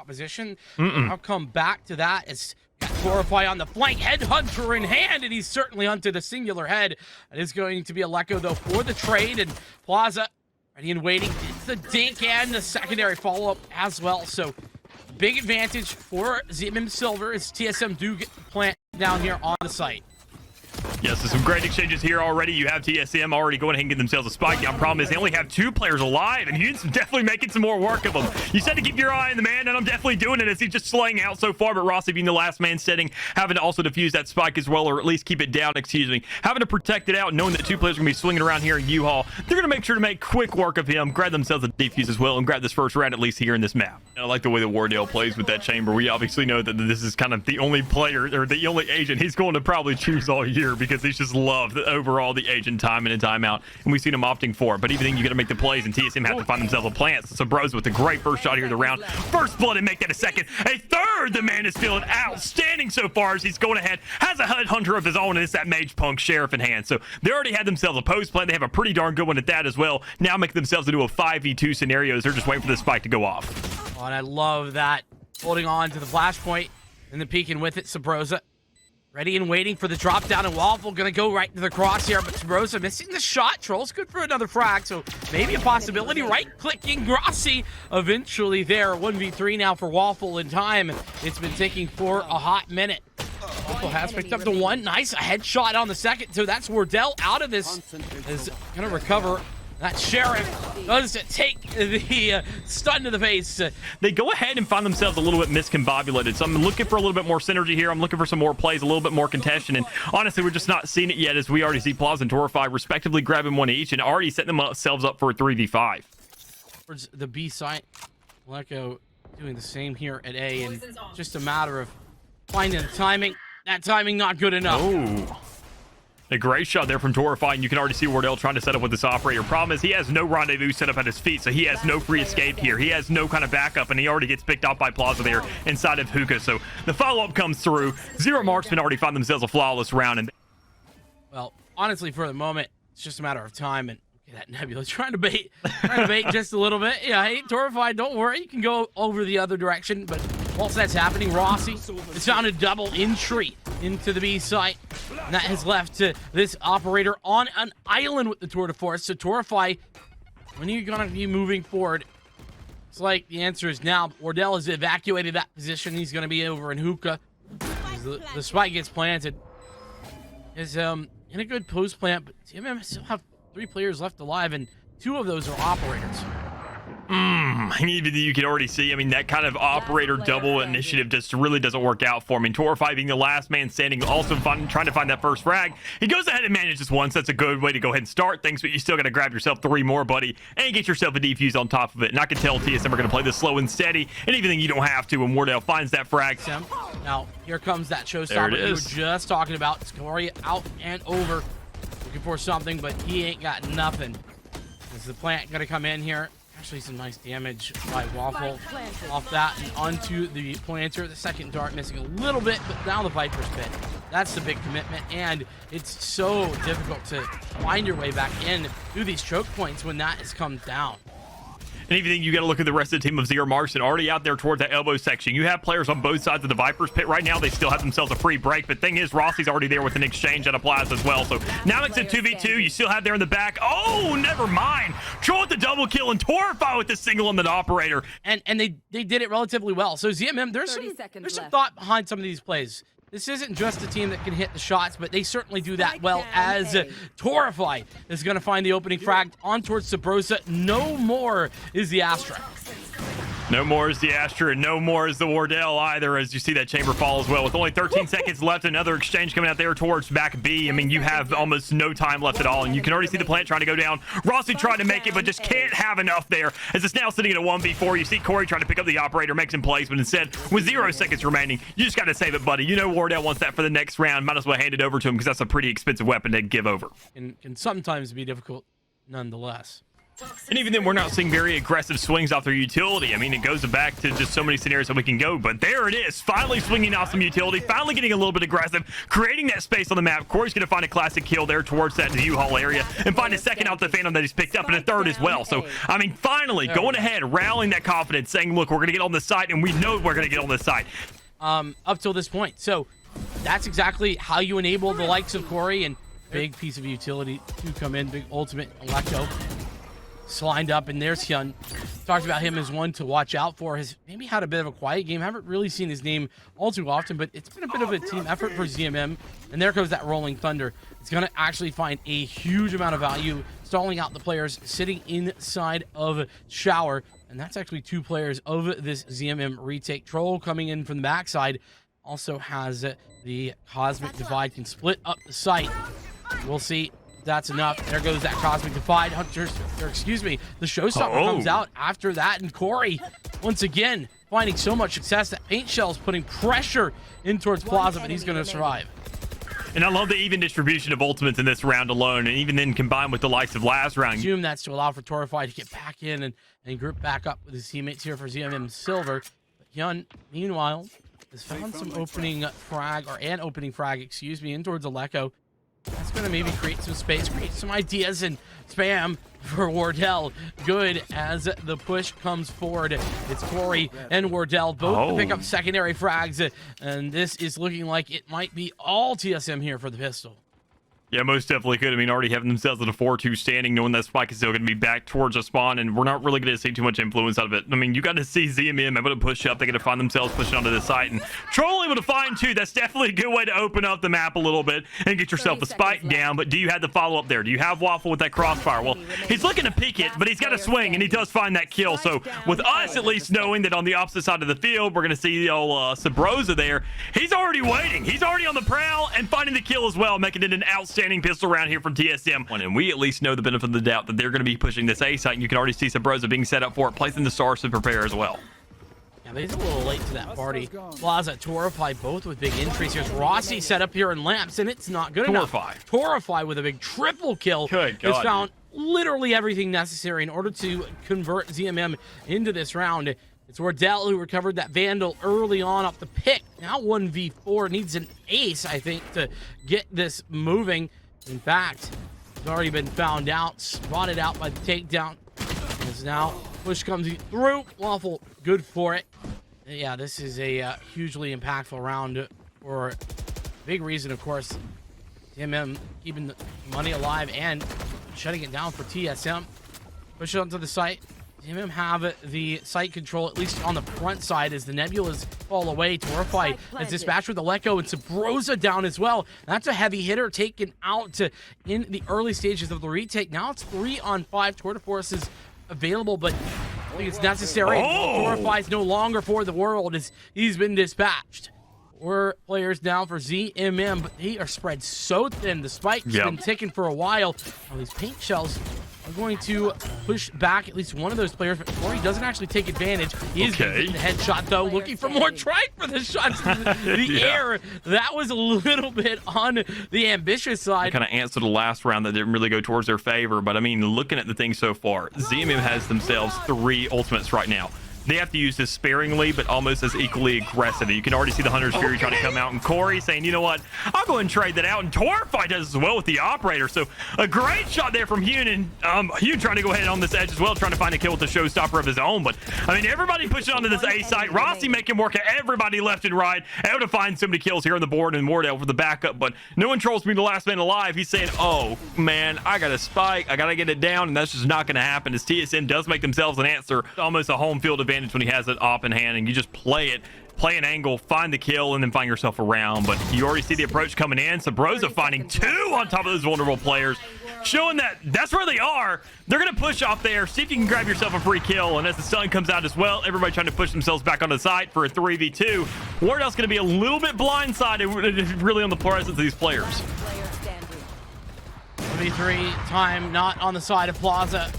proposition. I'll come back to that as Glorify on the flank, headhunter in hand, and he's certainly hunted a singular head. It is going to be a Lecco though for the trade, and Plaza ready and waiting. It's the dink and the secondary follow-up as well. So big advantage for ZMM Silver as TSM do get the plant down here on the site. Yes, there's some great exchanges here already. You have TSM already going ahead and get themselves a spike. The problem is they only have 2 players alive, and he's definitely making some more work of them. You said to keep your eye on the man, and I'm definitely doing it as he's just slaying out so far, but Rossi being the last man standing, having to also defuse that spike as well, or at least keep it down, excuse me. Having to protect it out, knowing that 2 players are going to be swinging around here in U-Haul. They're going to make sure to make quick work of him, grab themselves a defuse as well, and grab this first round at least here in this map. And I like the way that Wardale plays with that chamber. We obviously know that this is kind of the only player, or the only agent he's going to probably choose all year, because he's just love overall the agent time in and time out, and we've seen him opting for it. But even then, you got to make the plays, and TSM have to find themselves a plant. So Subroza with a great first shot here of the round. First blood and make that a second. A third. The man is feeling outstanding so far as he's going ahead. Has a headhunter of his own, and it's that mage punk sheriff in hand. So they already had themselves a post plant. They have a pretty darn good one at that as well. Now making themselves into a 5v2 scenarios. They're just waiting for the spike to go off. Oh, and I love that. Holding on to the flashpoint and then peeking with it. Subroza ready and waiting for the drop down, and Waffle gonna go right to the crosshair, but Subroza missing the shot. Troll's good for another frag, so maybe a possibility. Right-clicking Grossi eventually there. 1v3 now for Waffle in time. It's been taking for a hot minute. Waffle has picked up the one. Nice, a headshot on the second, so that's Wardell out of this. Is gonna recover. That sheriff does take the stun to the face. They go ahead and find themselves a little bit miscombobulated. So I'm looking for a little bit more synergy here. I'm looking for some more plays, a little bit more contention. And honestly, we're just not seeing it yet, as we already see Plaza and Torify respectively grabbing one each and already setting themselves up for a 3v5. Towards the B site, Lecco doing the same here at A, and just a matter of finding the timing. That timing not good enough. Oh. A great shot there from Torify, and you can already see Wardell trying to set up with this operator. Problem is he has no rendezvous set up at his feet, so he has no free escape here. He has no kind of backup, and he already gets picked off by Plaza there inside of hookah. So the follow-up comes through. 0 marksmen already find themselves a flawless round. And well, honestly, for the moment, it's just a matter of time. And look at that Nebula trying to bait just a little bit. Yeah, hey, Torify, don't worry. You can go over the other direction, but whilst that's happening, Rossi has found a double entry into the B site, and that has left this operator on an island with the tour de force. So Torify, when are you gonna be moving forward? It's like the answer is now. Wardell has evacuated that position. He's gonna be over in hookah. The spike gets planted. Is in a good post plant, but TMM still have 3 players left alive, and 2 of those are operators. Even you can already see, I mean, that kind of operator double initiative just really doesn't work out for him. And Torify being the last man standing, also trying to find that first frag. He goes ahead and manages once. That's a good way to go ahead and start things, but you still got to grab yourself 3 more, buddy, and get yourself a defuse on top of it. And I can tell TSM are going to play this slow and steady, and even you don't have to when Wardell finds that frag. Now, here comes that showstopper we were just talking about. Scary out and over. Looking for something, but he ain't got nothing. Is the plant going to come in here? Actually, some nice damage by Waffle off that and onto the planter. The second dart missing a little bit, but now the Viper's pit. That's the big commitment, and it's so difficult to find your way back in through these choke points when that has come down. And even you got to look at the rest of the team of 0 marks and already out there towards that elbow section. You have players on both sides of the Viper's pit right now. They still have themselves a free break, but thing is, Rossi's already there with an exchange at a Plaza as well. So now it's a 2v2. You still have there in the back. Oh, never mind. Troll with the double kill and Torify with the single on the operator. And they did it relatively well. So ZMM, there's some thought behind some of these plays. This isn't just a team that can hit the shots, but they certainly do that well, as Torify is going to find the opening frag on towards Subroza. No more is the Astra. No more is the Astra, and no more is the Wardell either, as you see that chamber fall as well. With only 13 seconds left, another exchange coming out there towards back B. I mean, you have almost no time left at all, and you can already see the plant trying to go down. Rossi trying to make it, but just can't have enough there, as it's now sitting at a 1v4. You see Corey trying to pick up the operator, makes him plays, but instead, with 0 seconds remaining, you just got to save it, buddy. You know Wardell wants that for the next round. Might as well hand it over to him, because that's a pretty expensive weapon to give over. And can sometimes be difficult nonetheless. And even then, we're not seeing very aggressive swings off their utility. I mean, it goes back to just so many scenarios that we can go, but there it is. Finally swinging off some utility, finally getting a little bit aggressive, creating that space on the map. Corey's going to find a classic kill there towards that U-Haul area and find a second out the Phantom that he's picked up and a third as well. So, I mean, finally going ahead, rallying that confidence, saying, look, we're going to get on this site, and we know we're going to get on this site. Up till this point. So that's exactly how you enable the likes of Corey, and big piece of utility to come in, big ultimate electo. Lined up, and there's Hyun. Talked about him as one to watch out for. Has maybe had a bit of a quiet game. Haven't really seen his name all too often, but it's been a bit of a team effort for ZMM. And there goes that Rolling Thunder. It's going to actually find a huge amount of value, stalling out the players sitting inside of Shower. And that's actually 2 players of this ZMM retake. Troll coming in from the backside also has the Cosmic Divide, can split up the site. We'll see. That's enough. There goes that Cosmic Divide. The Showstopper comes out after that, and Corey, once again, finding so much success that Paint Shell's putting pressure in towards Plaza, but he's going to survive. And I love the even distribution of ultimates in this round alone, and even then combined with the likes of last round. Assume that's to allow for Torify to get back in and group back up with his teammates here for ZMM Silver. But Hyun, meanwhile, has found some opening frag, or an opening frag, in towards Aleko. That's going to maybe create some space, create some ideas, and spam for Wardell. Good as the push comes forward. It's Corey and Wardell both to pick up secondary frags, and this is looking like it might be all TSM here for the pistol. Yeah, most definitely could. I mean, already having themselves at a 4-2 standing, knowing that Spike is still going to be back towards a spawn, and we're not really going to see too much influence out of it. I mean, you got to see ZMM able to push up. They're going to find themselves pushing onto the site, and Troll able to find 2. That's definitely a good way to open up the map a little bit and get yourself a Spike down. But do you have the follow-up there? Do you have Waffle with that crossfire? Well, he's looking to peek it, but he's got to swing, and he does find that kill. So with us at least knowing that on the opposite side of the field, we're going to see the old Subroza there. He's already waiting. He's already on the prowl and finding the kill as well, making it an outstanding pistol round here from TSM. And we at least know the benefit of the doubt that they're going to be pushing this A site, and you can already see Subroza being set up for it, placing the stars to prepare as well. Yeah, but he's a little late to that party. Plaza, Torify, both with big entries. Here's Rossi set up here in lamps, and it's not good enough. Torify with a big triple kill has found literally everything necessary in order to convert ZMM into this round. It's Wardell who recovered that Vandal early on off the pick. Now 1v4, needs an ace, I think, to get this moving. In fact, it's already been found out, spotted out by the takedown. As now push comes through. Waffle, good for it. Yeah, this is a hugely impactful round for a big reason, of course. TMM keeping the money alive and shutting it down for TSM. Push it onto the site. TMM have the site control, at least on the front side, as the Nebulas fall away. Torify is dispatched with Aleko and Subroza down as well. That's a heavy hitter taken out in the early stages of the retake. Now it's 3-on-5. Tour de Force is available, but I think it's necessary. Torify is no longer for the world as he's been dispatched. 4 players down for ZMM, but they are spread so thin. The spike's been ticking for a while. Now these paint shells are going to push back at least one of those players, but Corey doesn't actually take advantage. He is getting the headshot, though, looking for more trike for the shots in the air. That was a little bit on the ambitious side. Kind of answered the last round that didn't really go towards their favor, but I mean, looking at the thing so far, ZMM has themselves 3 ultimates right now. They have to use this sparingly, but almost as equally aggressive. You can already see the Hunter's Fury trying to come out, and Corey saying, you know what, I'll go and trade that out. And Torify does as well with the Operator. So a great shot there from Hyun, and Hyun trying to go ahead on this edge as well, trying to find a kill with the Showstopper of his own. But I mean, everybody pushing onto this A site. Rossi making work of everybody left and right, able to find so many kills here on the board, and Wardell for the backup. But no one trolls me the last man alive. He's saying, oh man, I got a spike, I gotta get it down, and that's just not gonna happen, as TSM does make themselves an answer, almost a home field advantage when he has it op in hand, and you just play it, play an angle, find the kill, and then find yourself around. But you already see the approach coming in. Subroza finding 2 on top of those vulnerable players, showing that that's where they are. They're going to push off there, see if you can grab yourself a free kill. And as the stun comes out as well, everybody trying to push themselves back on the site for a 3v2. Wardell's going to be a little bit blindsided really on the presence of these players. 3v3 time not on the side of Plaza.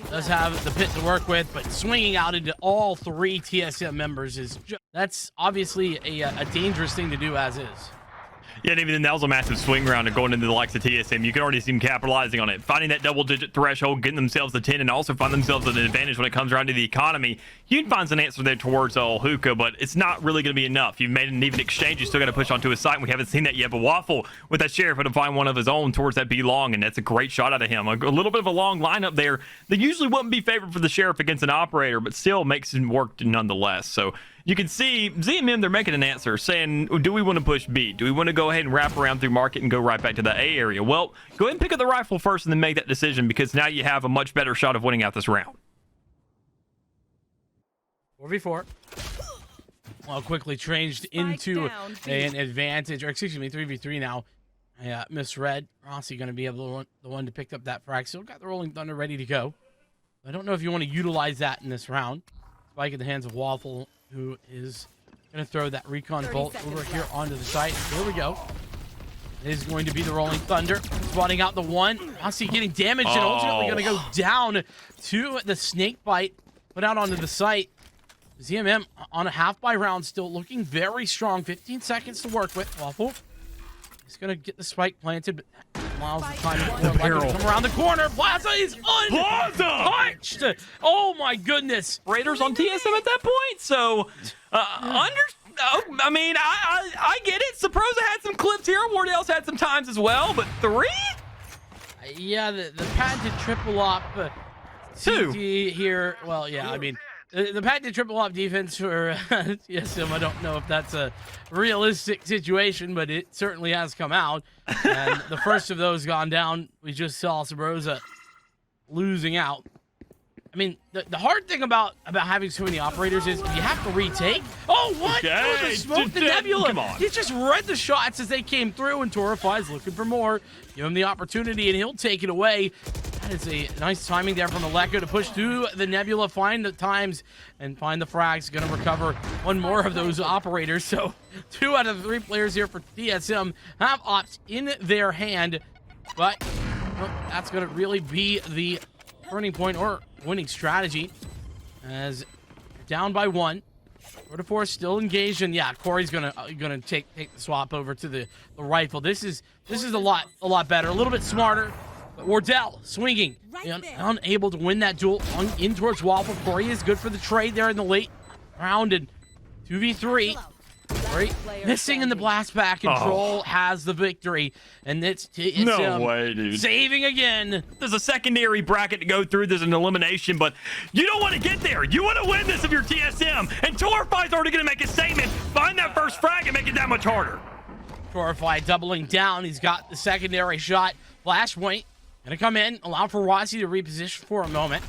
Does have the pit to work with, but swinging out into all 3 TSM members is that's obviously a dangerous thing to do as is. Yeah, and even then, that was a massive swing round and going into the likes of TSM. You can already see them capitalizing on it, finding that double-digit threshold, getting themselves to 10, and also find themselves at an advantage when it comes around to the economy. Huge finds an answer there towards hookah, but it's not really going to be enough. You've made an even exchange. You still got to push onto his site, and we haven't seen that yet. But Waffle, with that sheriff, would find one of his own towards that B long, and that's a great shot out of him. A little bit of a long lineup there that usually wouldn't be favored for the sheriff against an operator, but still makes it work nonetheless. So you can see ZMM, they're making an answer saying, do we want to push B? Do we want to go ahead and wrap around through market and go right back to the A area? Well, go ahead and pick up the rifle first and then make that decision, because now you have a much better shot of winning out this round. 4v4. Well, quickly changed into an advantage, or excuse me, 3v3 now. I misread. Rossi going to be able to the one to pick up that frag. Still got the Rolling Thunder ready to go. I don't know if you want to utilize that in this round. Spike in the hands of Waffle, who is going to throw that recon bolt over here onto the site. Here we go. It is going to be the Rolling Thunder, spotting out the one. Rossi getting damaged and ultimately going to go down to the snake bite, put out onto the site. ZMM on a half-buy round, still looking very strong. 15 seconds to work with. Waffle is going to get the spike planted, but allows the time to come around the corner. Plaza is untouched. Oh my goodness. Raiders on TSM at that point. So, I mean, I get it. Subroza had some clips here. Wardell's had some times as well, but 3? Yeah, the patented triple op. 2 here. Well, yeah, I mean, the patented triple op defense for TSM, I don't know if that's a realistic situation, but it certainly has come out. And the first of those gone down, we just saw Subroza losing out. I mean, the hard thing about having so many operators is you have to retake. Oh, what? Okay. Smoke the Nebula. Come on. He just read the shots as they came through, and Torify's looking for more. Give him the opportunity, and he'll take it away. That is a nice timing there from Aleko to push through the Nebula, find the times, and find the frags. Going to recover one more of those operators. So 2 out of the 3 players here for TSM have ops in their hand. But well, that's going to really be the turning point or winning strategy, as down by 1. 4-4 still engaged, and yeah, Corey's gonna take the swap over to the rifle. This is a lot better, a little bit smarter. But Wardell swinging, unable to win that duel in towards Waffle. Corey is good for the trade there in the late round, and 2v3. Corey missing in the blast back. Control has the victory, and it's no way, dude. Saving again. There's a secondary bracket to go through. There's an elimination, but you don't want to get there. You want to win this if you're TSM, and Torify's already going to make a statement. Find that first frag and make it that much harder. Torify doubling down. He's got the secondary shot. Flashpoint gonna come in, allow for Rossi to reposition for a moment.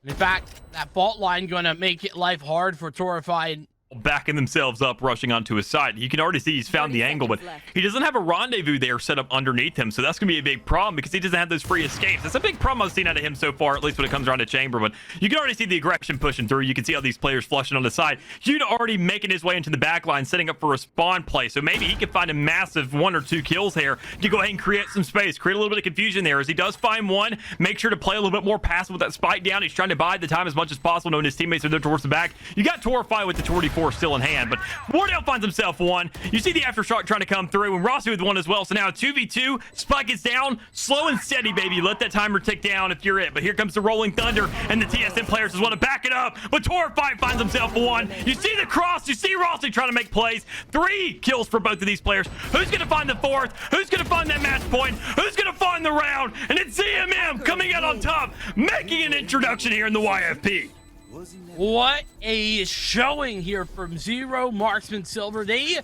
And in fact, that fault line gonna make it life hard for Torify. Backing themselves up, rushing onto his side. You can already see he's found the angle, but he doesn't have a rendezvous there set up underneath him, so that's going to be a big problem because he doesn't have those free escapes. That's a big problem I've seen out of him so far, at least when it comes around to chamber, but you can already see the aggression pushing through. You can see all these players flushing on the side. You'd already making his way into the back line, setting up for a spawn play, so maybe he can find a massive 1 or 2 kills here to go ahead and create some space, create a little bit of confusion there. As he does find one, make sure to play a little bit more passive with that spike down. He's trying to bide the time as much as possible, knowing his teammates are there towards the back. You got Torify with the 24 still in hand, but Wardell finds himself one. You see the aftershock trying to come through, and Rossi with one as well. So now 2v2. Spike is down. Slow and steady, baby. Let that timer tick down if you're it. But here comes the Rolling Thunder, and the TSM players just want to back it up. But Torify finds himself one. You see the cross. You see Rossi trying to make plays. 3 kills for both of these players. Who's going to find the 4th? Who's going to find that match point? Who's going to find the round? And it's ZMM coming out on top, making an introduction here in the YFP. What a showing here from Zero, MarksMen, Silver. They